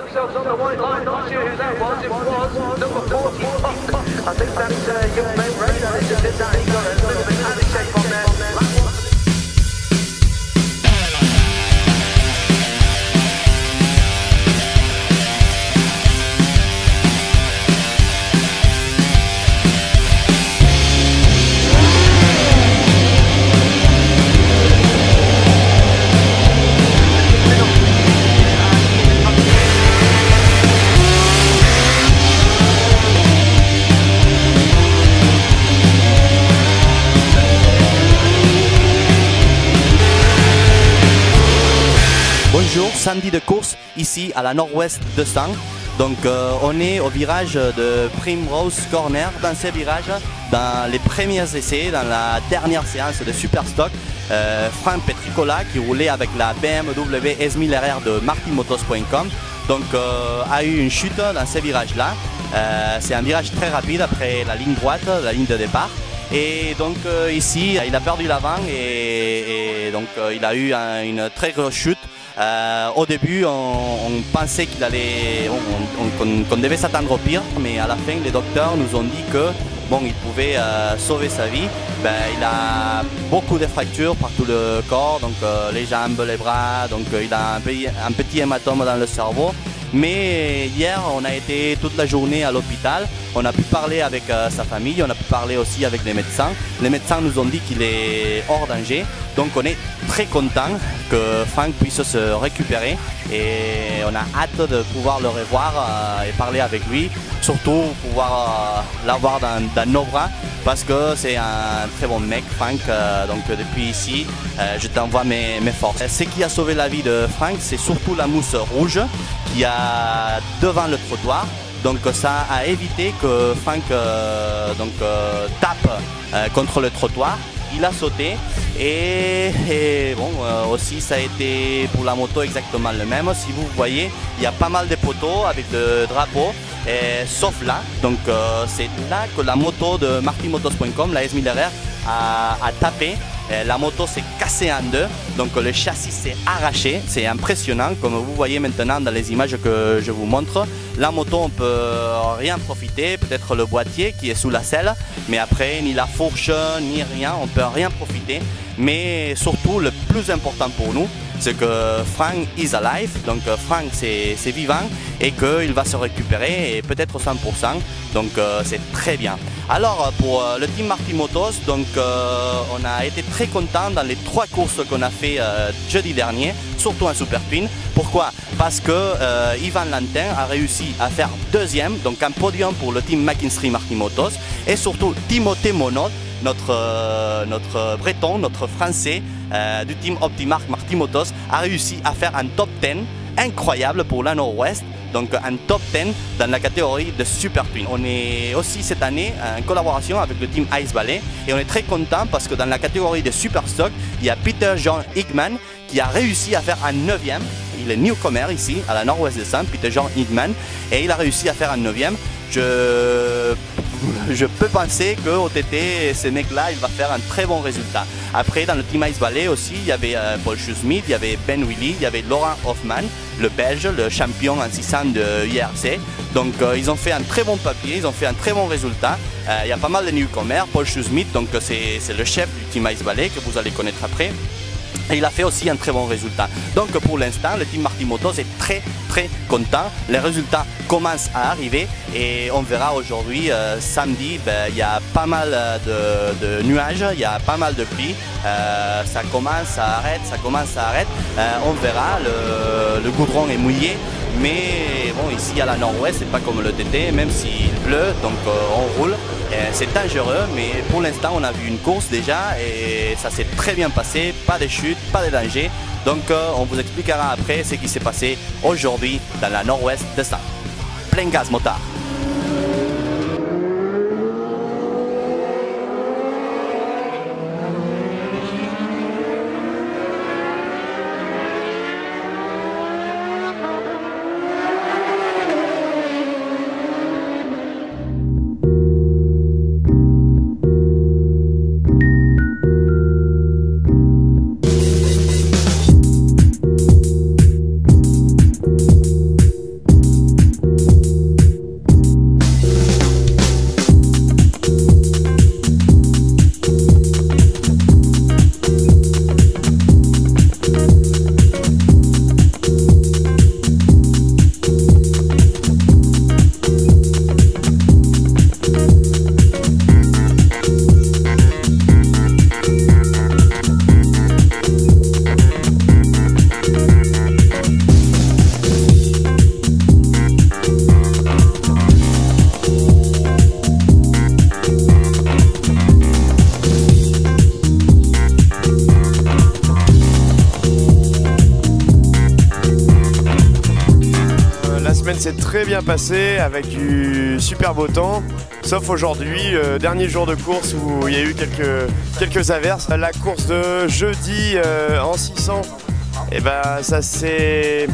themselves on the white line. Not sure who that was. It was number 40, Puck. I think that's young man Ray. That is just that. He got a little bit out of shape on there. Bonjour, samedi de course ici à la nord-ouest de Sens. Donc on est au virage de Primrose Corner. Dans ce virage, dans les premiers essais, dans la dernière séance de Superstock, Franck Petricola qui roulait avec la BMW S1000RR de martinmotos.com donc a eu une chute dans ce virage-là. C'est un virage très rapide après la ligne droite, la ligne de départ. Et donc ici, il a perdu l'avant et donc il a eu une très grosse chute. Au début, on pensait qu'il allait, qu'on devait s'attendre au pire, mais à la fin, les docteurs nous ont dit que bon, il pouvait sauver sa vie. Il a beaucoup de fractures par tout le corps, donc les jambes, les bras, donc il a un petit hématome dans le cerveau. Mais hier, on a été toute la journée à l'hôpital. On a pu parler avec sa famille, on a pu parler aussi avec les médecins. Les médecins nous ont dit qu'il est hors danger. Donc on est très content que Franck puisse se récupérer. Et on a hâte de pouvoir le revoir et parler avec lui. Surtout pouvoir l'avoir dans nos bras. Parce que c'est un très bon mec, Franck. Donc depuis ici, je t'envoie mes forces. Ce qui a sauvé la vie de Franck, c'est surtout la mousse rouge qu'il y a devant le trottoir. Donc ça a évité que Franck tape contre le trottoir. Il a sauté et bon, aussi ça a été pour la moto exactement le même. Si vous voyez, il y a pas mal de poteaux avec le drapeau. Sauf là, donc c'est là que la moto de martinmotos.com, la S1000RR, a tapé. La moto s'est cassée en deux, donc le châssis s'est arraché. C'est impressionnant, comme vous voyez maintenant dans les images que je vous montre. La moto, on ne peut rien profiter, peut-être le boîtier qui est sous la selle, mais après ni la fourche ni rien, on ne peut rien profiter. Mais surtout, le plus important pour nous, c'est que Franck is alive, donc Franck c'est vivant et qu'il va se récupérer et peut-être 100%, donc c'est très bien. Alors pour le team Martin Motos, donc on a été très content dans les 3 courses qu'on a fait jeudi dernier, surtout en Super Twin. Pourquoi? Parce que Ivan Lantin a réussi à faire deuxième, donc un podium pour le team McKinstry Martin Motos, et surtout Timothée Monod, notre breton, notre français du team Optimark Martin Motos a réussi à faire un top 10 incroyable pour la Nord-Ouest, donc un top 10 dans la catégorie de Super Twin. On est aussi cette année en collaboration avec le team Ice Valley et on est très content parce que dans la catégorie de Super Stock, il y a Peter Jean Hickman qui a réussi à faire un 9e. Il est newcomer ici à la Nord-Ouest de Sens, Peter Jean Hickman, et il a réussi à faire un 9e. Je peux penser qu'au TT, ce mec-là, il va faire un très bon résultat. Après, dans le team Ice Valley aussi, il y avait Paul Schusmith, il y avait Ben Willy, il y avait Laurent Hoffman, le Belge, le champion en 600 de IRC. Donc, ils ont fait un très bon papier, ils ont fait un très bon résultat. Il y a pas mal de newcomers. Paul Schusmith, donc c'est le chef du team Ice Valley que vous allez connaître après. Et il a fait aussi un très bon résultat. Donc pour l'instant, le team Martin Motos est très content. Les résultats commencent à arriver et on verra aujourd'hui, samedi, il y a pas mal de nuages, il y a pas mal de pluie. Ça commence, ça arrête, ça commence, ça arrête. On verra, le goudron est mouillé. Mais bon, ici à la Nord-Ouest, c'est pas comme le TT, même s'il pleut, donc on roule. C'est dangereux, mais pour l'instant, on a vu une course déjà et ça s'est très bien passé. Pas de chute, pas de danger. Donc on vous expliquera après ce qui s'est passé aujourd'hui dans la Nord-Ouest de Sens. Plein gaz, motard. s'est très bien passé avec du super beau temps, sauf aujourd'hui, dernier jour de course où il y a eu quelques averses. La course de jeudi en 600, et ben ça s'est,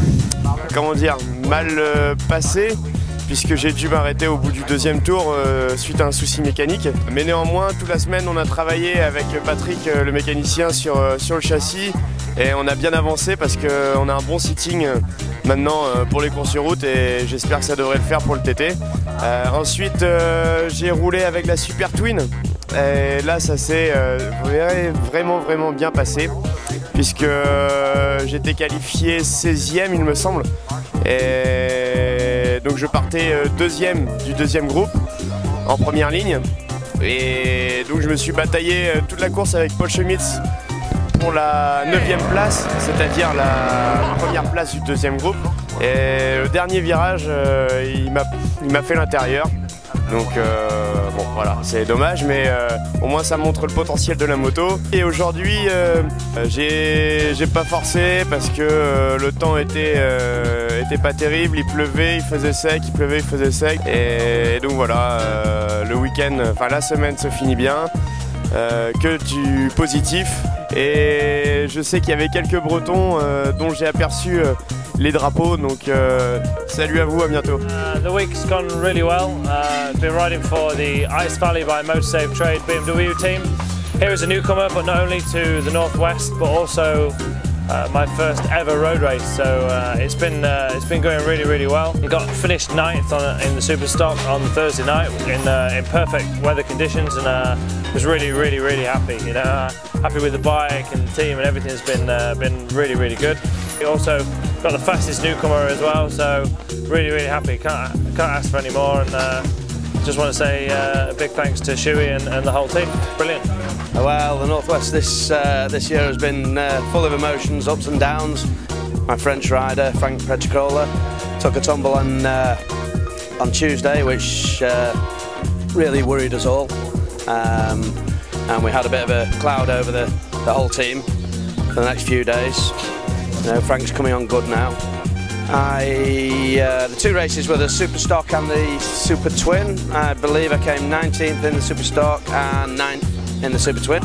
comment dire, mal passé, puisque j'ai dû m'arrêter au bout du deuxième tour suite à un souci mécanique. Mais néanmoins, toute la semaine, on a travaillé avec Patrick, le mécanicien, sur le châssis, et on a bien avancé parce qu'on a un bon sitting maintenant pour les courses sur route, et j'espère que ça devrait le faire pour le TT. Ensuite, j'ai roulé avec la Super Twin, et là, ça s'est vraiment bien passé, puisque j'étais qualifié 16e, il me semble. Et donc je partais deuxième du deuxième groupe en première ligne, et donc je me suis bataillé toute la course avec Paul Schmitz pour la 9e place, c'est-à-dire la première place du deuxième groupe, et le dernier virage il m'a fait l'intérieur, donc bon voilà, c'est dommage, mais au moins ça montre le potentiel de la moto. Et aujourd'hui j'ai pas forcé parce que le temps était pas terrible, il pleuvait, il faisait sec, il pleuvait, il faisait sec, et donc voilà, le week-end, enfin la semaine se finit bien, que du positif. Et je sais qu'il y avait quelques Bretons dont j'ai aperçu les drapeaux, donc salut à vous, à bientôt. The week's gone really well. Been riding for the Ice Valley by Motorsafe Trade BMW team. Here as a newcomer, but not only to the Northwest, but also my first ever road race. So it's been going really well. We got finished 9th in the Super Stock on Thursday night in perfect weather conditions, and was really happy. You know, happy with the bike and the team, and everything has been really good. We also got the fastest newcomer as well, so really happy. Can't ask for any more, and just want to say a big thanks to Shuey and the whole team. Brilliant. Well, the Northwest this year has been full of emotions, ups and downs. My French rider, Frank Prechicola, took a tumble on Tuesday, which really worried us all. And we had a bit of a cloud over the whole team for the next few days. You know, Frank's coming on good now. The two races were the Super Stock and the Super Twin. I believe I came 19th in the Super Stock and 9th in the Super Twin.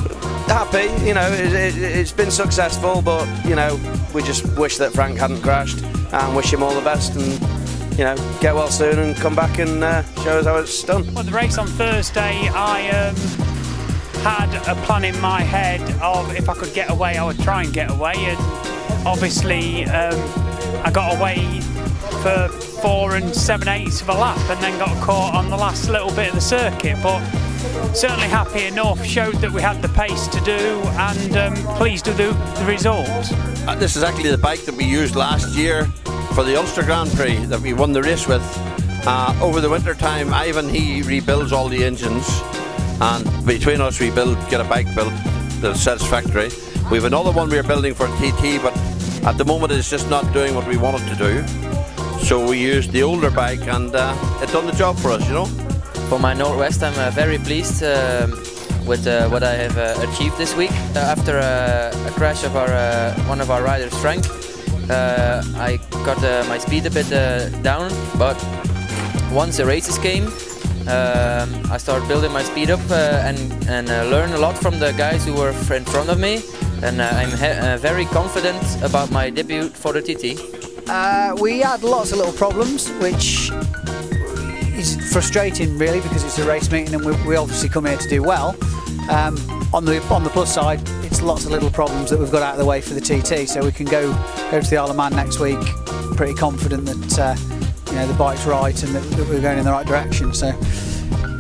Happy, you know, it's been successful, but you know, we just wish that Frank hadn't crashed, and wish him all the best, and you know, get well soon and come back and show us how it's done. Well, the race on Thursday, I had a plan in my head of if I could get away, I would try and get away, and obviously I got away for 4 7/8 of a lap, and then got caught on the last little bit of the circuit, but certainly happy enough, showed that we had the pace to do, and pleased with the result. This is actually the bike that we used last year for the Ulster Grand Prix that we won the race with. Over the winter time, Ivan, he rebuilds all the engines, and between us we get a bike built that's satisfactory. We have another one we're building for TT, but at the moment it's just not doing what we wanted to do. So we used the older bike, and it done the job for us, you know. For my Northwest, I'm very pleased with what I have achieved this week. After a crash of one of our riders, Frank, I got my speed a bit down, but once the races came, I started building my speed up and learned a lot from the guys who were in front of me, and I'm very confident about my debut for the TT. We had lots of little problems, which is frustrating really, because it's a race meeting and we obviously come here to do well. On the plus side, it's lots of little problems that we've got out of the way for the TT, so we can go to the Isle of Man next week pretty confident that you know, the bike's right and that we're going in the right direction. So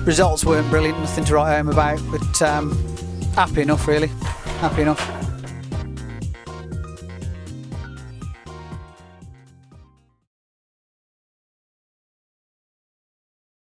results weren't brilliant, nothing to write home about, but happy enough really, happy enough.